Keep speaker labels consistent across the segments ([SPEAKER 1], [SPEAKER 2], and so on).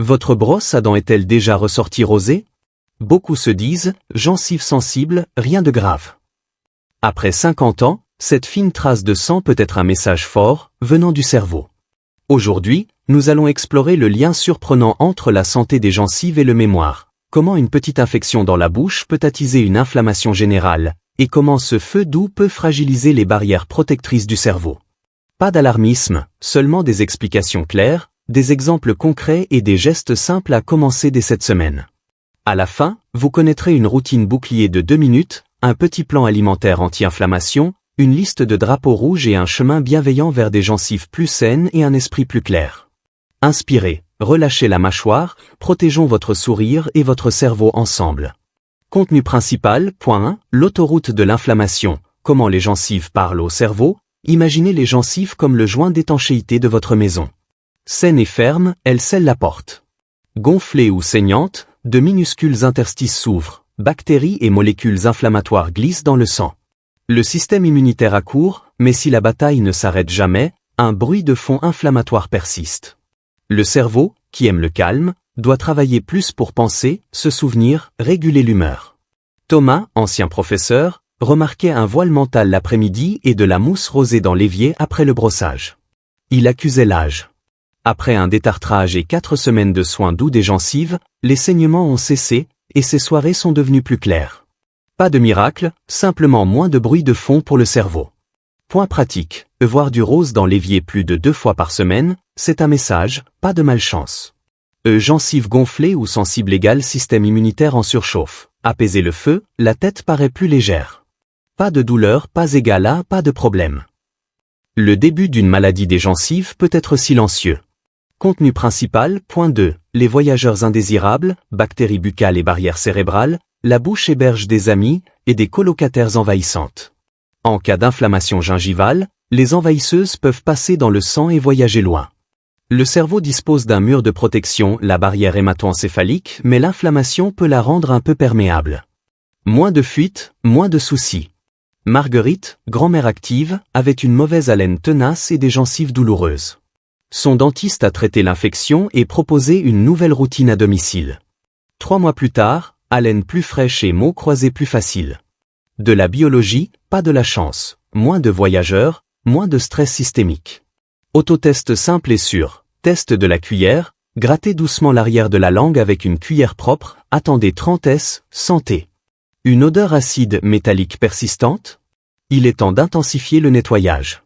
[SPEAKER 1] Votre brosse à dents est-elle déjà ressortie rosée? Beaucoup se disent, gencives sensibles, rien de grave. Après 50 ans, cette fine trace de sang peut être un message fort, venant du cerveau. Aujourd'hui, nous allons explorer le lien surprenant entre la santé des gencives et le mémoire. Comment une petite infection dans la bouche peut attiser une inflammation générale, et comment ce feu doux peut fragiliser les barrières protectrices du cerveau. Pas d'alarmisme, seulement des explications claires, des exemples concrets et des gestes simples à commencer dès cette semaine. À la fin, vous connaîtrez une routine bouclier de 2 minutes, un petit plan alimentaire anti-inflammation, une liste de drapeaux rouges et un chemin bienveillant vers des gencives plus saines et un esprit plus clair. Inspirez, relâchez la mâchoire, protégeons votre sourire et votre cerveau ensemble. Contenu principal, point 1, l'autoroute de l'inflammation, comment les gencives parlent au cerveau, imaginez les gencives comme le joint d'étanchéité de votre maison. Saine et ferme, elle scelle la porte. Gonflée ou saignante, de minuscules interstices s'ouvrent, bactéries et molécules inflammatoires glissent dans le sang. Le système immunitaire accourt, mais si la bataille ne s'arrête jamais, un bruit de fond inflammatoire persiste. Le cerveau, qui aime le calme, doit travailler plus pour penser, se souvenir, réguler l'humeur. Thomas, ancien professeur, remarquait un voile mental l'après-midi et de la mousse rosée dans l'évier après le brossage. Il accusait l'âge. Après un détartrage et 4 semaines de soins doux des gencives, les saignements ont cessé, et ses soirées sont devenues plus claires. Pas de miracle, simplement moins de bruit de fond pour le cerveau. Point pratique, voir du rose dans l'évier plus de 2 fois par semaine, c'est un message, pas de malchance. Gencives gonflées ou sensibles égale système immunitaire en surchauffe. Apaiser le feu, la tête paraît plus légère. Pas de douleur, pas égal à, pas de problème. Le début d'une maladie des gencives peut être silencieux. Contenu principal, point 2, les voyageurs indésirables, bactéries buccales et barrières cérébrales, la bouche héberge des amis et des colocataires envahissantes. En cas d'inflammation gingivale, les envahisseuses peuvent passer dans le sang et voyager loin. Le cerveau dispose d'un mur de protection, la barrière hémato-encéphalique, mais l'inflammation peut la rendre un peu perméable. Moins de fuites, moins de soucis. Marguerite, grand-mère active, avait une mauvaise haleine tenace et des gencives douloureuses. Son dentiste a traité l'infection et proposé une nouvelle routine à domicile. 3 mois plus tard, haleine plus fraîche et mots croisés plus faciles. De la biologie, pas de la chance, moins de voyageurs, moins de stress systémique. Autotest simple et sûr, test de la cuillère, grattez doucement l'arrière de la langue avec une cuillère propre, attendez 30 s, sentez. Une odeur acide métallique persistante? Il est temps d'intensifier le nettoyage.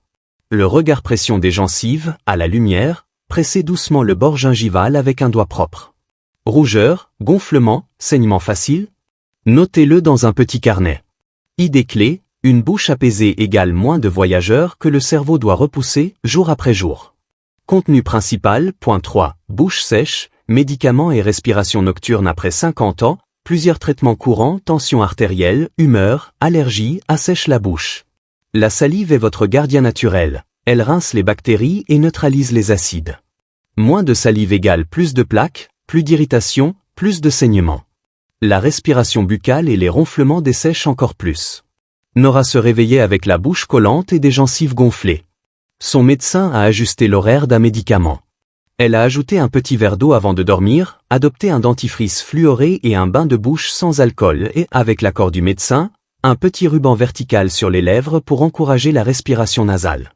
[SPEAKER 1] Le regard pression des gencives, à la lumière, pressez doucement le bord gingival avec un doigt propre. Rougeur, gonflement, saignement facile? Notez-le dans un petit carnet. Idée clé, une bouche apaisée égale moins de voyageurs que le cerveau doit repousser, jour après jour. Contenu principal, point 3, bouche sèche, médicaments et respiration nocturne après 50 ans, plusieurs traitements courants, tension artérielle, humeur, allergie, assèche la bouche. La salive est votre gardien naturel, elle rince les bactéries et neutralise les acides. Moins de salive égale plus de plaques, plus d'irritation, plus de saignement. La respiration buccale et les ronflements dessèchent encore plus. Nora se réveillait avec la bouche collante et des gencives gonflées. Son médecin a ajusté l'horaire d'un médicament. Elle a ajouté un petit verre d'eau avant de dormir, adopté un dentifrice fluoré et un bain de bouche sans alcool et, avec l'accord du médecin, un petit ruban vertical sur les lèvres pour encourager la respiration nasale.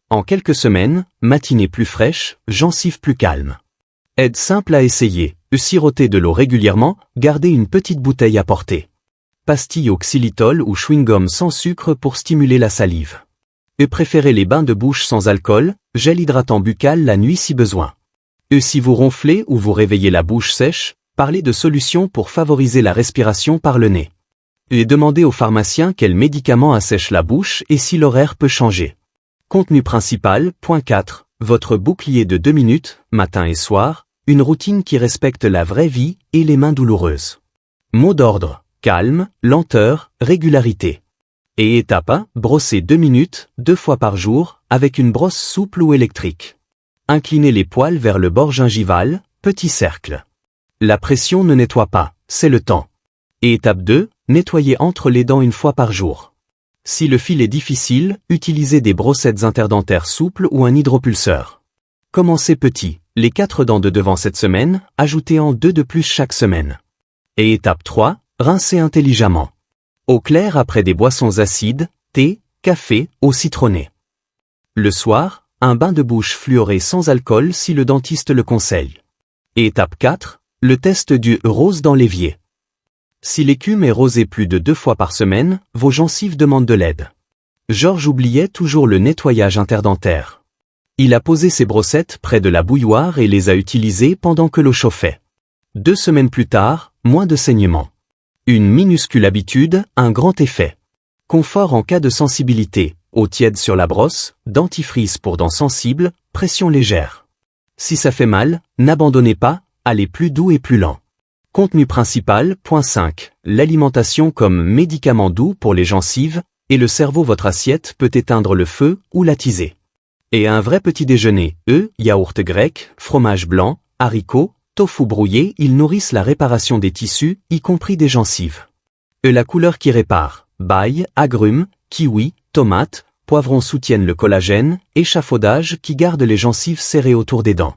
[SPEAKER 1] En quelques semaines, matinée plus fraîche, gencives plus calmes. Aide simple à essayer, siroter de l'eau régulièrement, garder une petite bouteille à portée. Pastilles au xylitol ou chewing-gum sans sucre pour stimuler la salive. Préférez les bains de bouche sans alcool, gel hydratant buccal la nuit si besoin. Si vous ronflez ou vous réveillez la bouche sèche, parlez de solutions pour favoriser la respiration par le nez. Et demandez au pharmacien quel médicament assèche la bouche et si l'horaire peut changer. Contenu principal, point 4, votre bouclier de 2 minutes, matin et soir, une routine qui respecte la vraie vie et les mains douloureuses. Mot d'ordre, calme, lenteur, régularité. Et étape 1, brosser 2 minutes, 2 fois par jour, avec une brosse souple ou électrique. Inclinez les poils vers le bord gingival, petit cercle. La pression ne nettoie pas, c'est le temps. Et étape 2, nettoyer entre les dents 1 fois par jour. Si le fil est difficile, utilisez des brossettes interdentaires souples ou un hydropulseur. Commencez petit, Les 4 dents de devant cette semaine, ajoutez-en 2 de plus chaque semaine. Et étape 3, rincez intelligemment. Eau claire après des boissons acides, thé, café, eau citronnée. Le soir, un bain de bouche fluoré sans alcool si le dentiste le conseille. Et étape 4, le test du rose dans l'évier. Si l'écume est rosée plus de 2 fois par semaine, vos gencives demandent de l'aide. Georges oubliait toujours le nettoyage interdentaire. Il a posé ses brossettes près de la bouilloire et les a utilisées pendant que l'eau chauffait. 2 semaines plus tard, moins de saignements. Une minuscule habitude, un grand effet. Confort en cas de sensibilité, eau tiède sur la brosse, dentifrice pour dents sensibles, pression légère. Si ça fait mal, n'abandonnez pas, allez plus doux et plus lent. Contenu principal, point 5. L'alimentation comme médicament doux pour les gencives, et le cerveau. Votre assiette peut éteindre le feu ou l'attiser. Et un vrai petit déjeuner, œufs, yaourt grec, fromage blanc, haricots, tofu brouillé, ils nourrissent la réparation des tissus, y compris des gencives. La couleur qui répare, bail, agrumes, kiwi, tomates, poivrons soutiennent le collagène, échafaudage qui garde les gencives serrées autour des dents.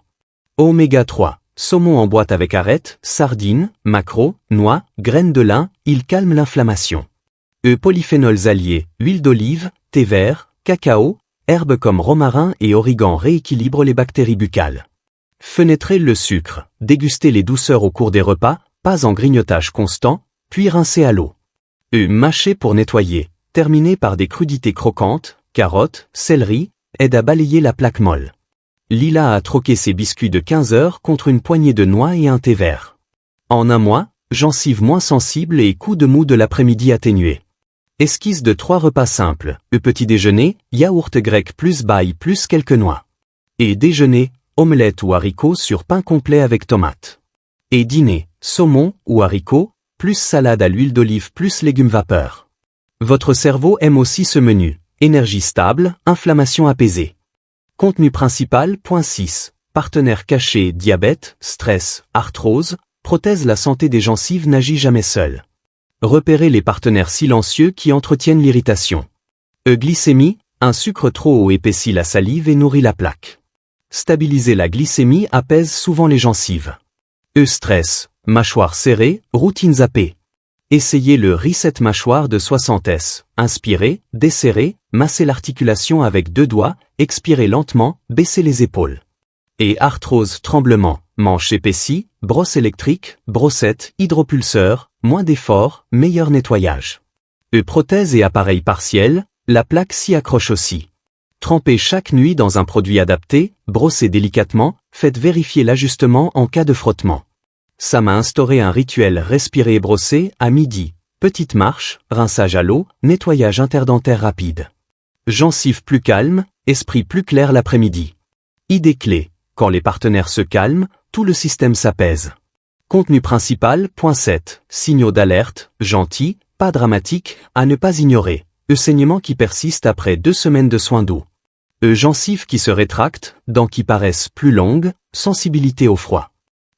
[SPEAKER 1] Oméga 3, saumon en boîte avec arête, sardines, maquereaux, noix, graines de lin, ils calment l'inflammation. Polyphénols alliés, huile d'olive, thé vert, cacao, herbes comme romarin et origan rééquilibrent les bactéries buccales. Fenêtrez le sucre, dégustez les douceurs au cours des repas, pas en grignotage constant, puis rincez à l'eau. Mâchez pour nettoyer, terminez par des crudités croquantes, carottes, céleri, aide à balayer la plaque molle. Lila a troqué ses biscuits de 15 heures contre une poignée de noix et un thé vert. En un mois, gencives moins sensibles et coups de mou de l'après-midi atténués. Esquisse de 3 repas simples, petit déjeuner, yaourt grec plus bail plus quelques noix. Et déjeuner, omelette ou haricots sur pain complet avec tomate. Et dîner, saumon ou haricots, plus salade à l'huile d'olive plus légumes vapeur. Votre cerveau aime aussi ce menu, énergie stable, inflammation apaisée. Contenu principal, point 6. Partenaires cachés, diabète, stress, arthrose, prothèse. La santé des gencives n'agit jamais seule. Repérez les partenaires silencieux qui entretiennent l'irritation. Glycémie, un sucre trop haut épaissit la salive et nourrit la plaque. Stabiliser la glycémie apaise souvent les gencives. Stress, mâchoire serrée, routine zappée. Essayez le reset mâchoire de 60S. Inspirez, desserrez, massez l'articulation avec 2 doigts, expirez lentement, baissez les épaules. Et arthrose, tremblement, manche épaissie, brosse électrique, brossette, hydropulseur, moins d'effort, meilleur nettoyage. Prothèse et appareil partiel, la plaque s'y accroche aussi. Trempez chaque nuit dans un produit adapté, brossez délicatement, faites vérifier l'ajustement en cas de frottement. Sam a instauré un rituel respirer et brosser à midi. Petite marche, rinçage à l'eau, nettoyage interdentaire rapide. Gencives plus calmes, esprit plus clair l'après-midi. Idée clé, quand les partenaires se calment, tout le système s'apaise. Contenu principal, point 7. Signaux d'alerte, gentils, pas dramatiques, à ne pas ignorer. Saignement qui persiste après 2 semaines de soins doux. Gencives qui se rétractent, dents qui paraissent plus longues, sensibilité au froid.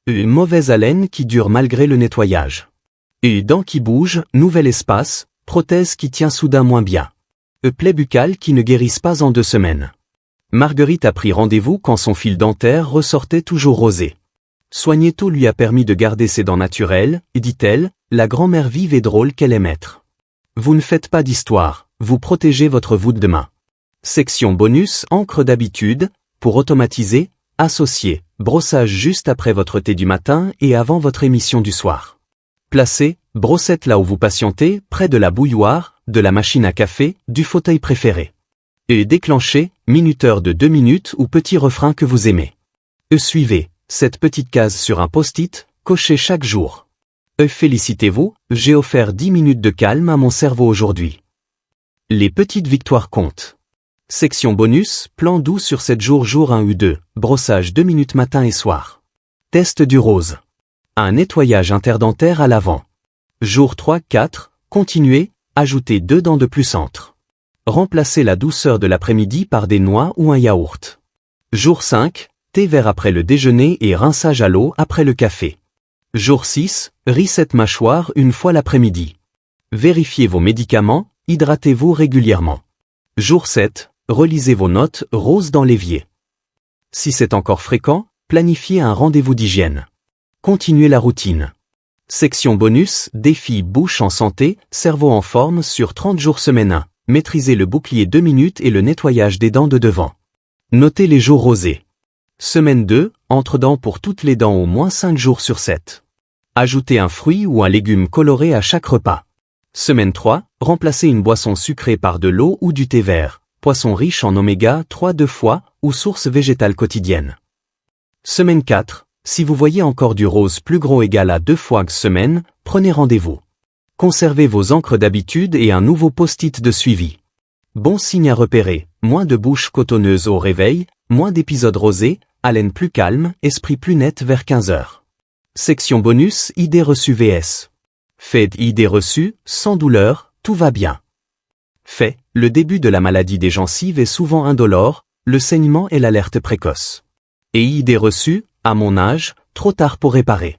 [SPEAKER 1] Mauvaise haleine qui dure malgré le nettoyage. Dents qui bougent, nouvel espace, prothèse qui tient soudain moins bien. Plaies buccales qui ne guérissent pas en 2 semaines. Marguerite a pris rendez-vous quand son fil dentaire ressortait toujours rosé. Soigner tôt lui a permis de garder ses dents naturelles, dit-elle, la grand-mère vive et drôle qu'elle aime être. Vous ne faites pas d'histoire, vous protégez votre voûte de main. Section bonus, encre d'habitude, pour automatiser, associer, brossage juste après votre thé du matin et avant votre émission du soir. Placez, brossette là où vous patientez, près de la bouilloire, de la machine à café, du fauteuil préféré. Et déclenchez, minuteur de 2 minutes ou petit refrain que vous aimez. Suivez, cette petite case sur un post-it, cochez chaque jour. Félicitez-vous, j'ai offert 10 minutes de calme à mon cerveau aujourd'hui. Les petites victoires comptent. Section bonus, plan doux sur 7 jours jour 1 ou 2, brossage 2 minutes matin et soir. Test du rose. Un nettoyage interdentaire à l'avant. Jour 3-4, continuez, ajoutez 2 dents de plus entre. Remplacez la douceur de l'après-midi par des noix ou un yaourt. Jour 5, thé vert après le déjeuner et rinçage à l'eau après le café. Jour 6, reset mâchoire une fois l'après-midi. Vérifiez vos médicaments, hydratez-vous régulièrement. Jour 7, relisez vos notes roses dans l'évier. Si c'est encore fréquent, planifiez un rendez-vous d'hygiène. Continuez la routine. Section bonus, défi bouche en santé, cerveau en forme sur 30 jours semaine 1. Maîtrisez le bouclier 2 minutes et le nettoyage des dents de devant. Notez les jours rosés. Semaine 2, entre-dents pour toutes les dents au moins 5 jours sur 7. Ajoutez un fruit ou un légume coloré à chaque repas. Semaine 3, remplacez une boisson sucrée par de l'eau ou du thé vert, poisson riche en oméga 3 2 fois, ou source végétale quotidienne. Semaine 4, si vous voyez encore du rose plus gros égal à 2 fois semaine, prenez rendez-vous. Conservez vos encres d'habitude et un nouveau post-it de suivi. Bon signe à repérer, moins de bouche cotonneuse au réveil, moins d'épisodes rosés, haleine plus calme, esprit plus net vers 15 heures. Section bonus, idées reçues vs. Fait idées reçues, sans douleur, tout va bien. Fait, le début de la maladie des gencives est souvent indolore, le saignement est l'alerte précoce. Et idées reçues, à mon âge, trop tard pour réparer.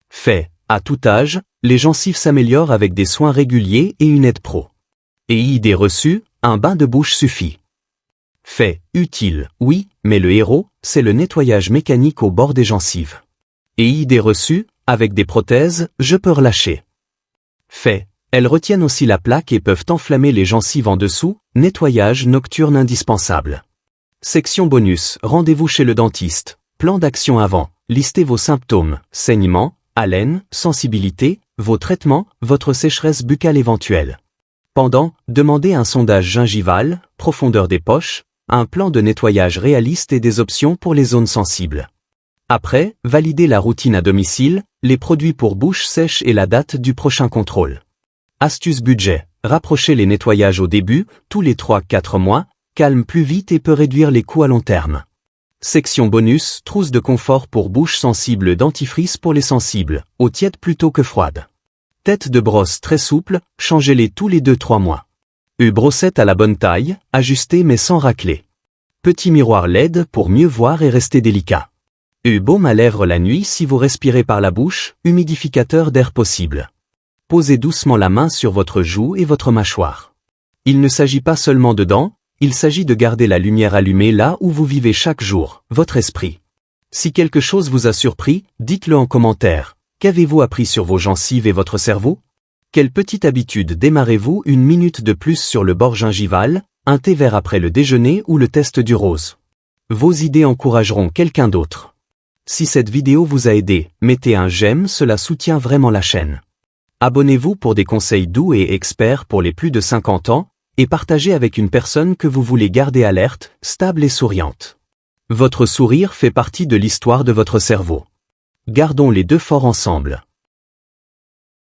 [SPEAKER 1] Fait, à tout âge, les gencives s'améliorent avec des soins réguliers et une aide pro. Et idées reçues, un bain de bouche suffit. Fait, utile, oui, mais le héros, c'est le nettoyage mécanique au bord des gencives. Et idées reçues, avec des prothèses, je peux relâcher. Fait, elles retiennent aussi la plaque et peuvent enflammer les gencives en dessous, nettoyage nocturne indispensable. Section bonus, rendez-vous chez le dentiste. Plan d'action avant, listez vos symptômes, saignement, haleine, sensibilité, vos traitements, votre sécheresse buccale éventuelle. Pendant, demandez un sondage gingival, profondeur des poches, un plan de nettoyage réaliste et des options pour les zones sensibles. Après, validez la routine à domicile, les produits pour bouche sèche et la date du prochain contrôle. Astuce budget, rapprochez les nettoyages au début, tous les 3-4 mois, calme plus vite et peut réduire les coûts à long terme. Section bonus, trousse de confort pour bouche sensible, dentifrice pour les sensibles, eau tiède plutôt que froide. Tête de brosse très souple, changez-les tous les 2-3 mois. Brossette à la bonne taille, ajustée mais sans racler. Petit miroir LED pour mieux voir et rester délicat. Baume à lèvres la nuit si vous respirez par la bouche, humidificateur d'air possible. Posez doucement la main sur votre joue et votre mâchoire. Il ne s'agit pas seulement de dents, il s'agit de garder la lumière allumée là où vous vivez chaque jour, votre esprit. Si quelque chose vous a surpris, dites-le en commentaire. Qu'avez-vous appris sur vos gencives et votre cerveau? Quelle petite habitude démarrez-vous 1 minute de plus sur le bord gingival, un thé vert après le déjeuner ou le test du rose? Vos idées encourageront quelqu'un d'autre. Si cette vidéo vous a aidé, mettez un j'aime, cela soutient vraiment la chaîne. Abonnez-vous pour des conseils doux et experts pour les plus de 50 ans, et partagez avec une personne que vous voulez garder alerte, stable et souriante. Votre sourire fait partie de l'histoire de votre cerveau. Gardons les deux forts ensemble.